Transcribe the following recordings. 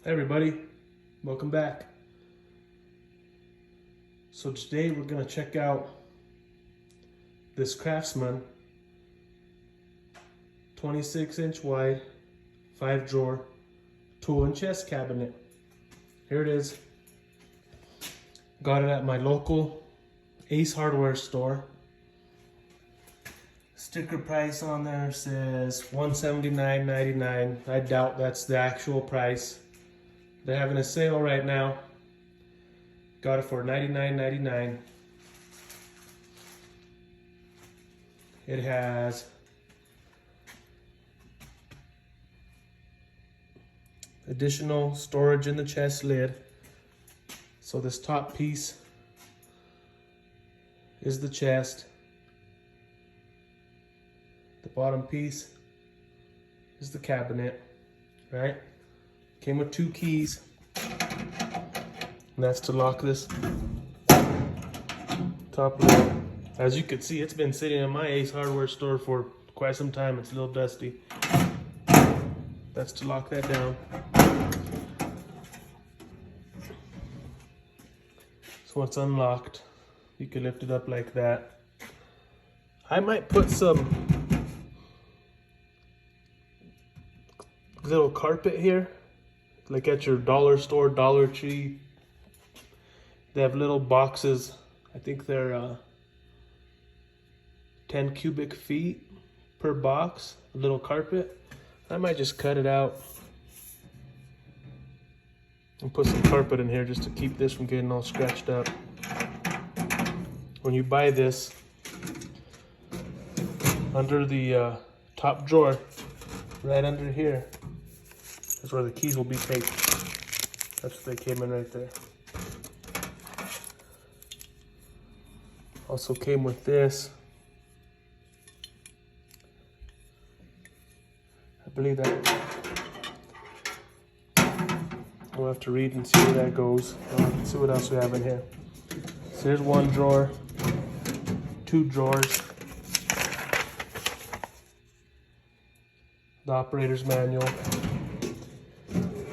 Hey everybody, welcome back. So today we're going to check out this Craftsman 26-inch wide 5-drawer tool and chest cabinet. Here it is. Got it at my local Ace Hardware store. Sticker price on there says $179.99. I doubt that's the actual price. They're having a sale right now. Got it for $99.99. It has additional storage in the chest lid. So this top piece is the chest. The bottom piece is the cabinet, right? Came with 2 keys. And that's to lock this top lid. As you can see, it's been sitting in my Ace Hardware store for quite some time. It's a little dusty. That's to lock that down. So once unlocked, you can lift it up like that. I might put some little carpet here, like at your dollar store, Dollar Tree. They have little boxes. I think they're 10 cubic feet per box, a little carpet. I might just cut it out and put some carpet in here just to keep this from getting all scratched up. When you buy this, under the top drawer, right under here, that's where the keys will be taped. That's what they came in right there. Also came with this. I believe that. We'll have to read and see where that goes. Let's see what else we have in here. So here's 1 drawer, 2 drawers, the operator's manual,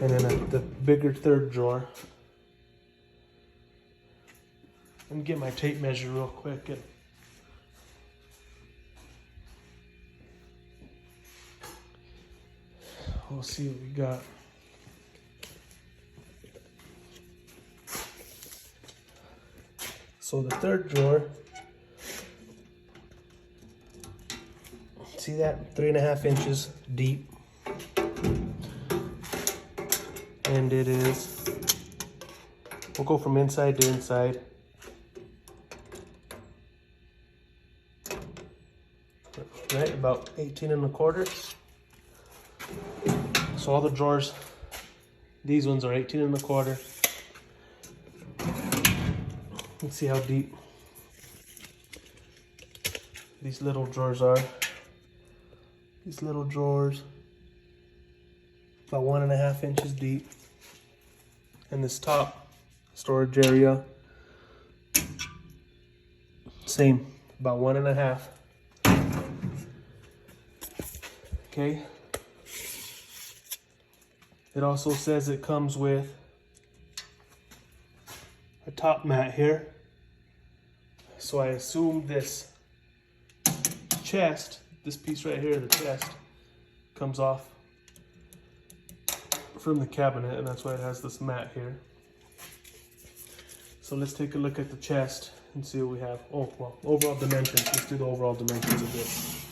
and then the bigger 3rd drawer. Let me get my tape measure real quick. And we'll see what we got. So the 3rd drawer, see that? 3.5 inches deep. And it is, we'll go from inside to inside. Right, about 18.25. So all the drawers, these ones are 18.25. Let's see how deep these little drawers are. These little drawers, about 1.5 inches deep. And this top storage area, same, about 1.5. Okay. It also says it comes with a top mat here. So I assume this chest, this piece right here, the chest, comes off from the cabinet, and that's why it has this mat here. So let's take a look at the chest and see what we have. Oh, well, overall dimensions. Let's do the overall dimensions of this.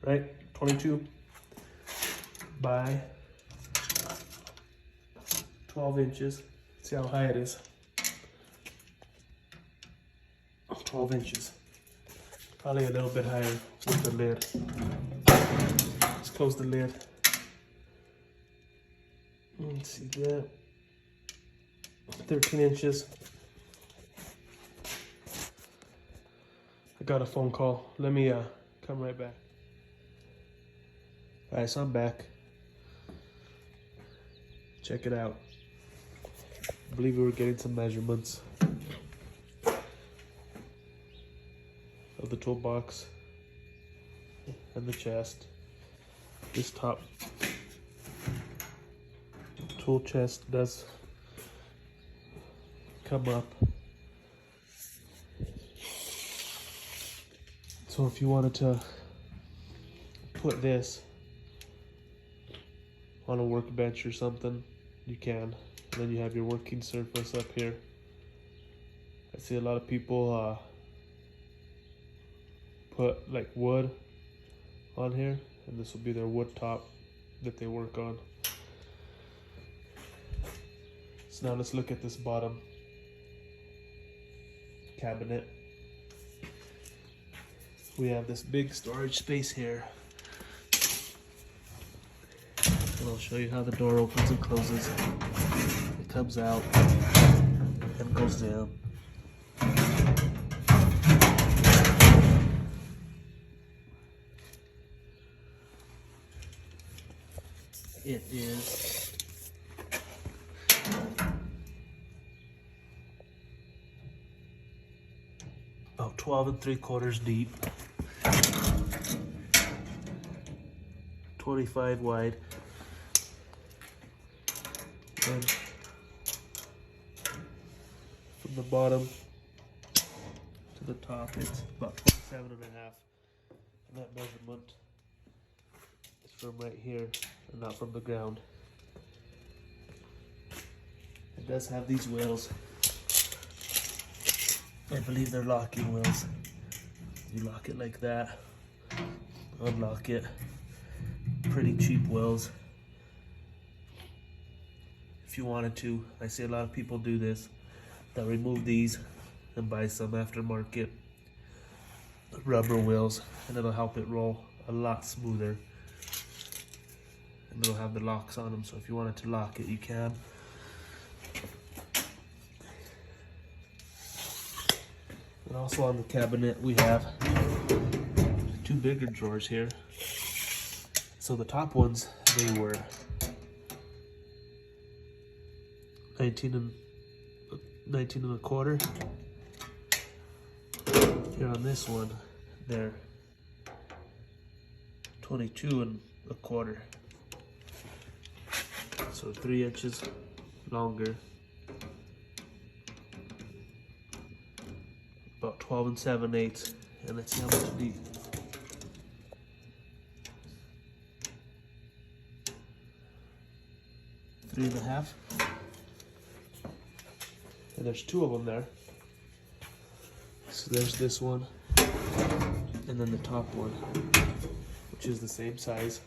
Right, 22 by 12 inches. See how high it is. 12 inches. Probably a little bit higher with the lid. Let's close the lid. Let's see that. 13 inches. I got a phone call. Let me come right back. Alright, so I'm back. Check it out. I believe we were getting some measurements of the toolbox and the chest. This top tool chest does come up. So if you wanted to put this on a workbench or something, you can. And then you have your working surface up here. I see a lot of people put like wood on here, and this will be their wood top that they work on. So now let's look at this bottom cabinet. We have this big storage space here. And I'll show you how the door opens and closes. It comes out and goes down. It is about 12 3/4 deep, 25 wide, and from the bottom to the top it's about 27 1/2, and that measurement is from right here and not from the ground. It does have these wheels. I believe they're locking wheels. You lock it like that, unlock it. Pretty cheap wheels. If you wanted to, I see a lot of people do this. They'll remove these and buy some aftermarket rubber wheels, and it'll help it roll a lot smoother. And it'll have the locks on them, so if you wanted to lock it, you can. And also on the cabinet, we have two bigger drawers here. So the top ones, they were 19 1/4. Here on this one, they're 22 1/4. So 3 inches longer. About 12 7/8, and let's see how much deep. Three and a half. And there's 2 of them there. So there's this one, and then the top one, which is the same size.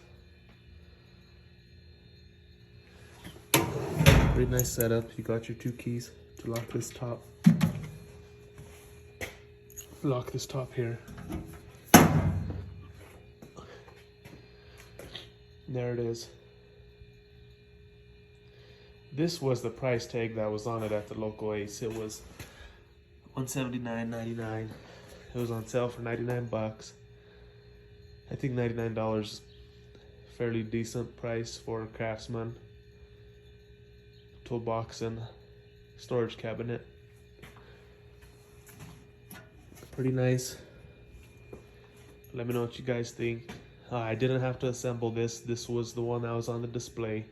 Pretty nice setup. You got your 2 keys to lock this top. Lock this top here. There it is. This was the price tag that was on it at the local Ace. It was $179.99. It was on sale for 99 bucks. I think $99 is a fairly decent price for a Craftsman toolbox and storage cabinet. Pretty nice. Let me know what you guys think. I didn't have to assemble this. This was the one that was on the display.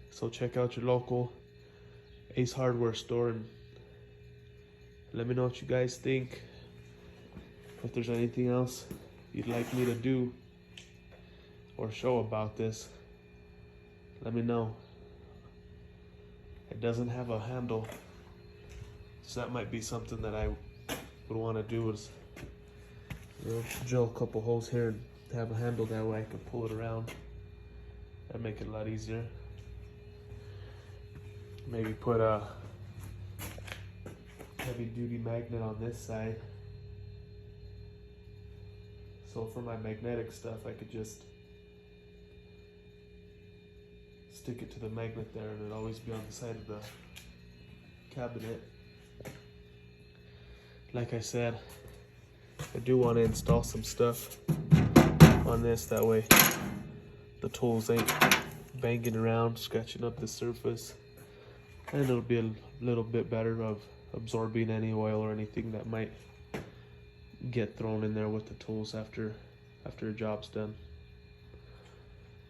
So check out your local Ace Hardware store and let me know what you guys think. If there's anything else you'd like me to do or show about this, let me know. It doesn't have a handle, so that might be something that I would want to do, is, you know, drill a couple holes here and have a handle, that way I can pull it around. That'd make it a lot easier. Maybe put a heavy duty magnet on this side, so for my magnetic stuff I could just stick it to the magnet there and it'd always be on the side of the cabinet. Like I said, I do want to install some stuff on this, that way the tools ain't banging around, scratching up the surface, and it'll be a little bit better of absorbing any oil or anything that might get thrown in there with the tools after a job's done.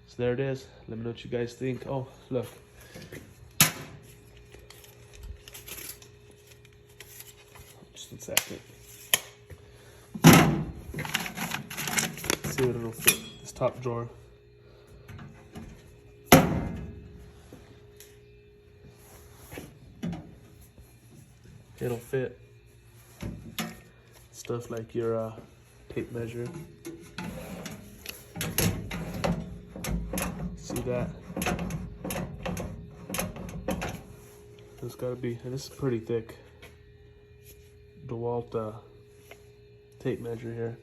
So there it is. Let me know what you guys think. Oh, look. Just a second. Let's see what it'll fit. This top drawer. It'll fit stuff like your tape measure. See that? It's gotta be, and this is pretty thick. DeWalt tape measure here,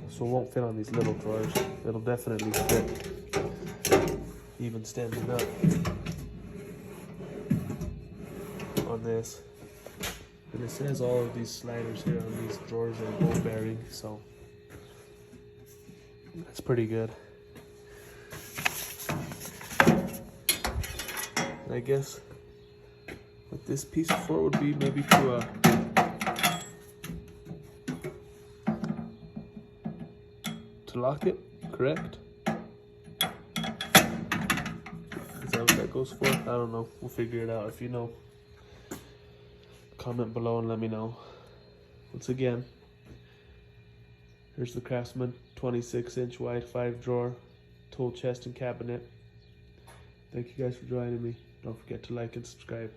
so it won't fit on these little drawers. It'll definitely fit, even standing up on this. And it says all of these sliders here on these drawers are ball bearing, so that's pretty good. And I guess what this piece for would be maybe to lock it, correct? Is that what that goes for? I don't know. We'll figure it out. If you know, comment below and let me know. Once again, here's the Craftsman 26-inch wide 5-drawer tool chest and cabinet. Thank you guys for joining me. Don't forget to like and subscribe.